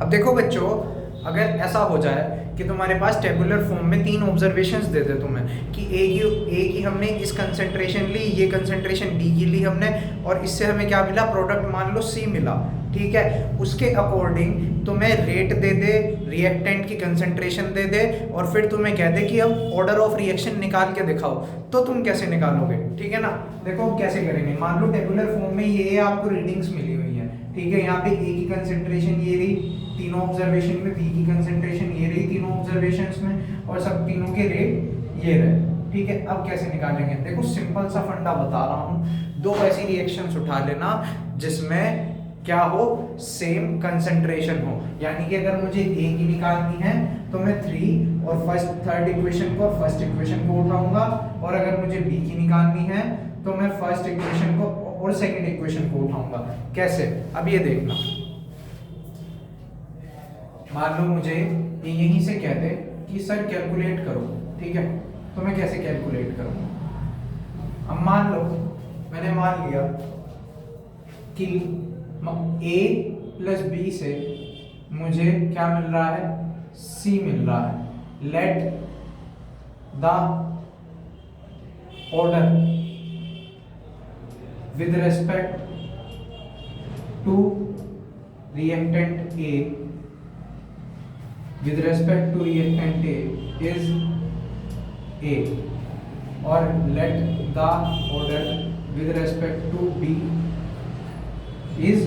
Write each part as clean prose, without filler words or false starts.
अब देखो बच्चों, अगर ऐसा हो जाए कि तुम्हारे पास टेबुलर फॉर्म में 3 ऑब्जर्वेशंस दे दे तुम्हें कि ए की हमने इस कंसंट्रेशन ली, ये कंसंट्रेशन डी की ली हमने, और इससे हमें क्या मिला, प्रोडक्ट मान लो सी मिला, ठीक है। उसके अकॉर्डिंग तुम्हें रेट दे दे, रिएक्टेंट की कंसंट्रेशन दे दे, और फिर तुम्हें कह दे कि अब ऑर्डर ऑफ रिएक्शन निकाल के दिखाओ, तो तुम कैसे निकालोगे, ठीक है ना। देखो कैसे करेंगे, मान लो टेबुलर फॉर्म में ये आपको रीडिंग्स मिली हुई है, ठीक है। यहाँ पे ए की कंसंट्रेशन ये रही तीनों ऑब्जर्वेशन में, बी की कंसंट्रेशन ये रही तीनों ऑब्जर्वेशंस में, और सब तीनों के रेट ये रहे, ठीक है। अब कैसे निकालेंगे, देखो सिंपल सा फंडा बता रहा हूँ, दो ऐसी रिएक्शंस उठा लेना जिसमें क्या हो, सेम कंसंट्रेशन हो। यानी कि अगर मुझे ए की निकालनी है तो मैं 3 और थर्ड इक्वेशन को और फर्स्ट इक्वेशन को उठाऊंगा, और अगर मुझे बी की निकालनी है तो मैं फर्स्ट इक्वेशन को और सेकंड इक्वेशन को उठाऊंगा। कैसे, अब ये देखना, मान लो मुझे ये यहीं से कह दे कि सर कैलकुलेट करो, ठीक है, तो मैं कैसे कैलकुलेट करूंगा। अब मान लो मैंने मान लिया कि ए प्लस बी से मुझे क्या मिल रहा है, सी मिल रहा है। Let the order with respect to reactant A with respect to reactant A is A, और let the order with respect to B is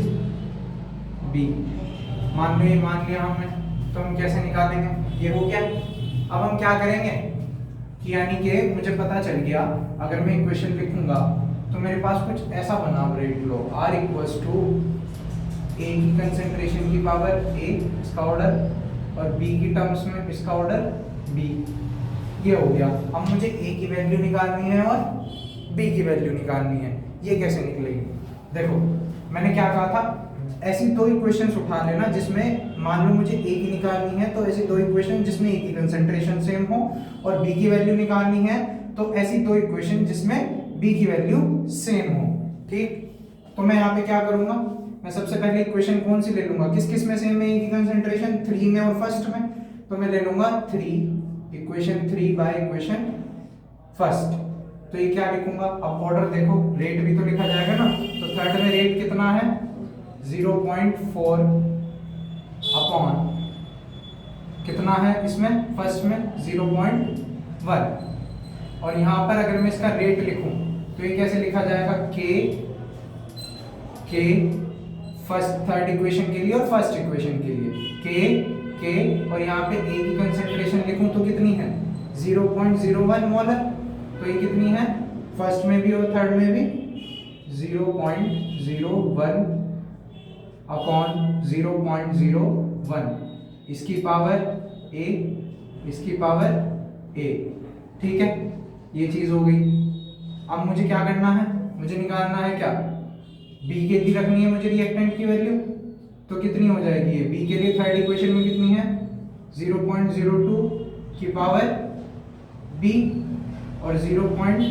B। मान लिया हमने, तो हम कैसे निकालेंगे, ये हो गया। अब हम क्या करेंगे कि यानी कि मुझे पता चल गया, अगर मैं इक्वेशन लिखूंगा तो मेरे पास कुछ ऐसा बना, rate law R equals to A की कंसेंट्रेशन की पावर A, इसका ऑर्डर, और B की टर्म्स में इसका ऑर्डर B, ये हो गया। अब मुझे A की वैल्यू निकालनी है और B की वैल्यू निकालनी है, ये कैसे निकलेगी। देखो मैंने क्या कहा था, ऐसी दो इक्वेशंस उठा लेना जिसमें मान लो मुझे A की निकालनी है, तो ऐसी दो इक्वेशन जिसमें A की कंसंट्रेशन सेम हो, और B की वैल्यू निकालनी है तो ऐसी दो इक्वेशन जिसमें B की वैल्यू सेम हो, ठीक। तो मैं यहाँ पे क्या करूंगा, मैं सबसे पहले इक्वेशन कौन सी ले लूंगा, किस किस में सेम है की कंसंट्रेशन, 3 में और फर्स्ट में, तो मैं ले लूंगा 3 इक्वेशन 3 बाय इक्वेशन फर्स्ट। तो ये क्या लिखूंगा, अब ऑर्डर देखो, रेट भी तो लिखा जाएगा ना, तो थर्ड में रेट कितना है 0.4 अपॉन कितना है इसमें, फर्स्ट में 0.1, और यहां पर अगर मैं इसका रेट लिखूं तो ये कैसे लिखा जाएगा, के फर्स्ट थर्ड इक्वेशन के लिए और फर्स्ट इक्वेशन के लिए के, और यहाँ पे ए की कंसंट्रेशन लिखूं तो कितनी है 0.01 मोलर, तो ये कितनी है फर्स्ट में भी और थर्ड में भी 0.01 अपॉन 0.01, इसकी पावर ए, इसकी पावर ए, ठीक है, ये चीज हो गई। अब मुझे क्या करना है, मुझे निकालना है क्या, बी के लिए रखनी है मुझे रिएक्टेंट की वैल्यू, तो कितनी हो जाएगी ये, बी के लिए थर्ड इक्वेशन में कितनी है 0.02 की पावर बी, और 0.01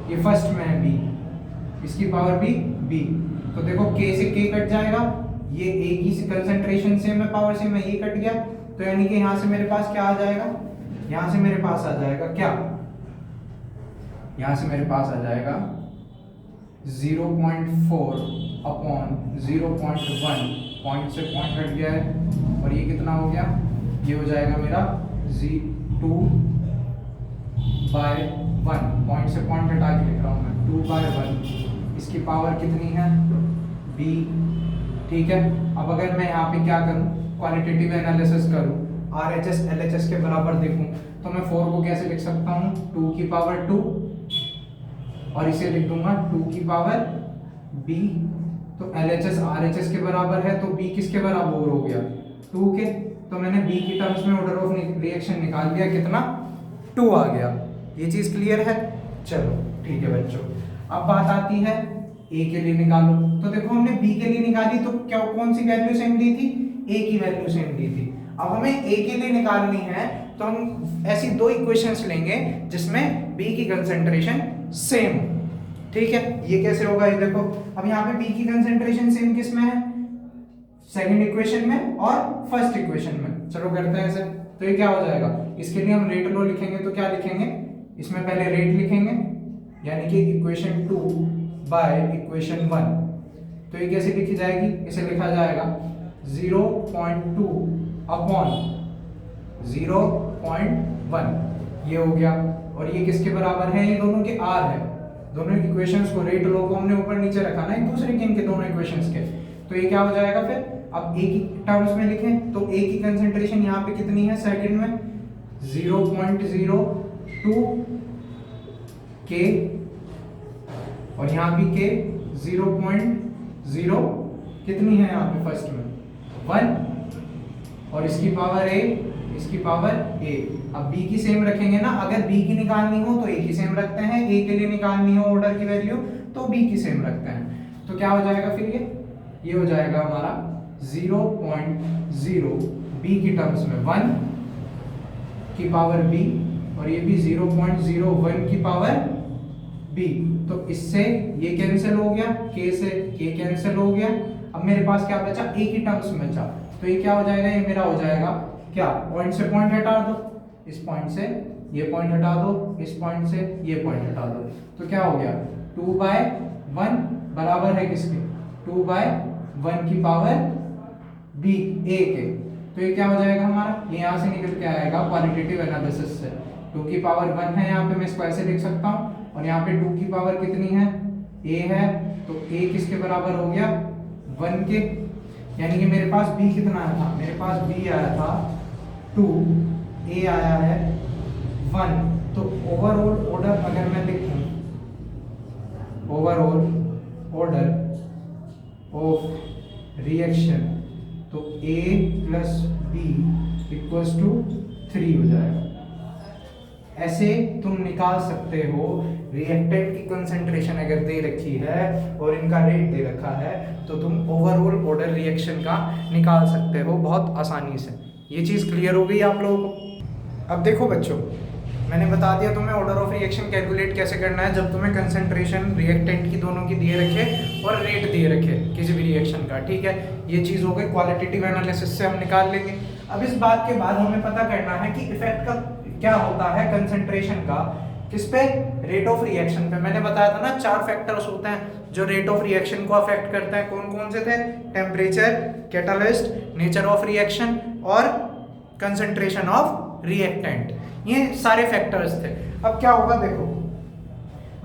ये फर्स्ट में है बी, इसकी पावर भी बी। तो देखो के से के कट जाएगा, ये ए की कंसंट्रेशन सेम है, पावर सेम है, ये कट गया, तो यानी कि यहां से मेरे पास क्या आ जाएगा, यहां से मेरे पास आ जाएगा क्या, यहां से मेरे पास आ जाएगा 0.4 अपॉन 0.1, पॉइंट से पॉइंट हट गया है, और ये कितना हो गया, ये हो जाएगा मेरा 2/1, पॉइंट से पॉइंट हटा के लिख रहा हूँ मैं 2/1, इसकी पावर कितनी है b, ठीक है। अब अगर मैं यहाँ पे क्या करूँ, क्वालिटेटिव एनालिसिस करूँ, RHS LHS के बराबर देखूँ, तो मैं 4 को कैसे लिख सकता हूँ, 2 की पावर 2, और इसे लिख दूंगा 2 की पावर b, तो LHS RHS के बराबर है, तो b किसके बराबर हो गया 2 के, तो मैंने b की टर्म्स में ऑर्डर ऑफ रिएक्शन निकाल दिया, कितना 2 आ गया। ये चीज क्लियर है, चलो ठीक है बच्चों। अब बात आती है a के लिए निकालो, तो देखो हमने b के लिए निकाली तो क्या कौन सी वैल्यू सेम ली थी, a की वैल्यू सेम ली थी। अब हमें a के लिए निकालनी है तो हम ऐसी दो इक्वेशंस लेंगे जिसमें b की कंसंट्रेशन सेम, ठीक है। ये कैसे होगा, ये देखो, अब यहाँ पे B की कंसेंट्रेशन सेम किस में है, सेकंड इक्वेशन में और फर्स्ट इक्वेशन में। चलो करते हैं ऐसे। तो ये क्या हो जाएगा, इसके लिए हम रेट लो लिखेंगे तो क्या लिखेंगे, इसमें पहले रेट लिखेंगे यानी कि इक्वेशन 2 बाय इक्वेशन 1। तो ये कैसे लिखी जाएगी, इसे लिखा जाएगा 0.2 अपॉन 0.1, ये हो गया। और ये किसके बराबर है, ये दोनों के आर है। दोनों इक्वेशंस को रेट लो को हमने ऊपर नीचे रखा ना एक दूसरे के, इनके दोनों इक्वेशंस के। तो ये क्या हो जाएगा फिर, अब एक ही टर्म्स में लिखें तो एक ही कंसंट्रेशन यहाँ पे कितनी है सेकंड में 0.02 के, और यहाँ भी के 0.0 कितनी है यहाँ पे फर्स्ट में 1, और इसकी पावर a, इसकी पावर a। अब b की सेम रखेंगे ना, अगर b की निकालनी हो तो a की सेम रखते हैं, a के लिए निकालनी हो ऑर्डर की वैल्यू तो b की सेम रखते हैं। तो क्या हो जाएगा फिर ये हो जाएगा हमारा 0.0 b की टर्म्स में 1 की पावर b, और ये भी 0.01 की पावर b। तो इससे ये कैंसिल हो गया, k से k कैंसिल हो गया। अब मेरे पास क्या बचा, a की टर्म्स में बचा। तो ये क्या हो जाएगा, ये मेरा हो जाएगा क्या, पॉइंट से पॉइंट हटा दो, इस पॉइंट से ये पॉइंट हटा दो, इस पॉइंट से ये पॉइंट हटा दो। तो क्या हो गया 2/1 बराबर है किसके, 2/1 की पावर b a के। तो ये क्या हो जाएगा हमारा, ये यहाँ से निकल के आएगा क्वालिटेटिव एनालिसिस से 2 की पावर 1 है, यहाँ पे मैं इसको ऐसे लिख सकता हूँ, और यहाँ पे 2 की पावर कितनी है a है, तो a किसके बराबर हो गया 1 के। यानी कि मेरे पास b कितना आया था, मेरे पास b आया था 2, a आया है 1। तो ओवरऑल ऑर्डर अगर मैं लिखूं, ओवरऑल ऑर्डर ऑफ रिएक्शन, तो a plus b equals to 3 हो जाएगा। ऐसे तुम निकाल सकते हो रिएक्टेंट की कंसंट्रेशन अगर दे रखी है और इनका रेट दे रखा है, तो तुम ओवरऑल ऑर्डर रिएक्शन का निकाल सकते हो बहुत आसानी से। ये चीज़ क्लियर हो गई आप लोगों को। अब देखो बच्चों, मैंने बता दिया तुम्हें ऑर्डर ऑफ रिएक्शन कैलकुलेट कैसे करना है जब तुम्हें कंसंट्रेशन रिएक्टेंट की दोनों की दिए रखे और रेट दिए रखे किसी भी रिएक्शन का, ठीक है। ये चीज़ हो गई, क्वालिटेटिव एनालिसिस से हम निकाल लेंगे। अब इस बात के बाद हमें पता करना है कि इफेक्ट का क्या होता है कंसंट्रेशन का, किस पे, रेट ऑफ रिएक्शन पे। मैंने बताया था ना 4 फैक्टर्स होते हैं जो रेट ऑफ रिएक्शन को अफेक्ट करते हैं। कौन कौन से थे, temperature, catalyst, nature of reaction और कंसंट्रेशन ऑफ रिएक्टेंट, ये सारे फैक्टर्स थे। अब क्या होगा देखो,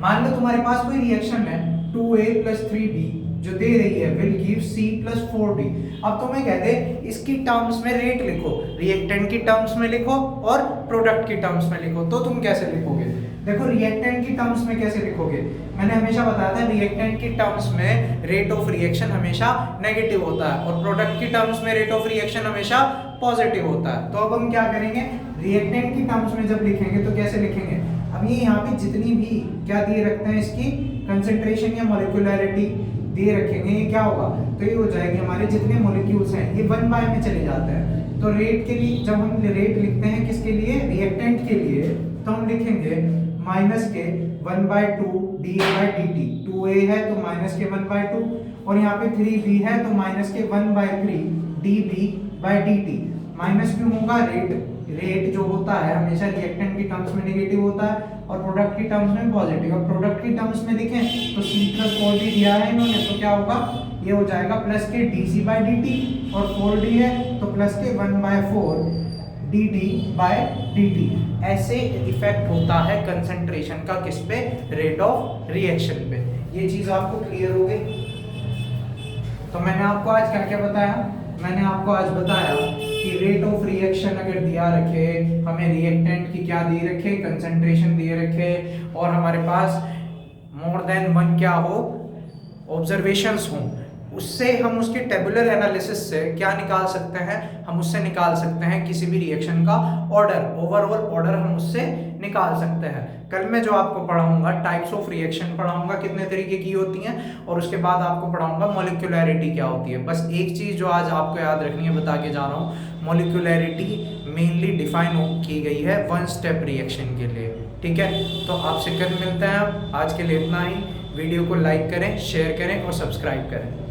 मान लो तुम्हारे पास कोई रिएक्शन है 2a + 3b जो दे रही है विल गिव c + 4d। अब तुम्हें कह दे इसकी टर्म्स में रेट लिखो, रिएक्टेंट की टर्म्स में लिखो और प्रोडक्ट की टर्म्स में लिखो, तो तुम कैसे लिखोगे। देखो रिएक्टेंट की टर्म्स में कैसे लिखोगे, मैंने हमेशा बताया था रिएक्टेंट की टर्म्स में रेट ऑफ रिएक्शन हमेशा नेगेटिव होता है और प्रोडक्ट की टर्म्स में रेट ऑफ रिएक्शन हमेशा पॉजिटिव होता है। तो अब हम क्या करेंगे, रिएक्टेंट की टर्म्स में जब लिखेंगे तो कैसे लिखेंगे, अब ये यहाँ पे जितनी भी क्या दिए रखते हैं इसकी कंसंट्रेशन या मॉलिक्यूलरिटी दिए रखेंगे, ये क्या होगा, तो ये हो जाएगी हमारे जितने मॉलिक्यूल्स हैं ये 1/, में चले जाते हैं। तो रेट के लिए जब हम रेट लिखते हैं किसके लिए, रिएक्टेंट के लिए, तो हम लिखेंगे माइनस के 1/2 dA/dt। 2a है तो माइनस के 1/2, और यहाँ पे 3b है तो माइनस के 1/3 dB/dt। माइनस क्यों होगा, रेट जो होता है हमेशा रिएक्टेंट की टर्म्स में नेगेटिव होता है और प्रोडक्ट की टर्म्स में पॉजिटिव। अब प्रोडक्ट की टर्म्स में देखें तो c + 4d दिया है इन्होंने, तो क्या होगा, ये हो जाएगा प्लस के dC/dt, और 4d है तो प्लस के 1/4 dD/dt। ऐसे इफेक्ट होता है कंसंट्रेशन का किस पे, रेट ऑफ रिएक्शन पे। ये चीज आपको क्लियर हो गई। तो मैंने आपको आज क्या क्या बताया, मैंने आपको आज बताया कि रेट ऑफ रिएक्शन अगर दिया रखे, हमें रिएक्टेंट की क्या दिए रखे, कंसंट्रेशन दिए रखे, और हमारे पास मोर देन 1 क्या हो, ऑब्जर्वेशंस हों, उससे हम उसके टेबुलर एनालिसिस से क्या निकाल सकते हैं, हम उससे निकाल सकते हैं किसी भी रिएक्शन का ऑर्डर, ओवरऑल ऑर्डर हम उससे निकाल सकते हैं। कल मैं जो आपको पढ़ाऊंगा टाइप्स ऑफ रिएक्शन पढ़ाऊंगा, कितने तरीके की होती हैं, और उसके बाद आपको पढ़ाऊंगा मॉलिक्यूलरिटी क्या होती है। बस एक चीज़ जो आज आपको याद रखनी है, बता के जा रहा हूँ, मॉलिक्यूलरिटी मेनली डिफाइन की गई है 1 स्टेप रिएक्शन के लिए, ठीक है। तो आपसे कल मिलते हैं, आज के लिए इतना ही। वीडियो को लाइक करें, शेयर करें और सब्सक्राइब करें।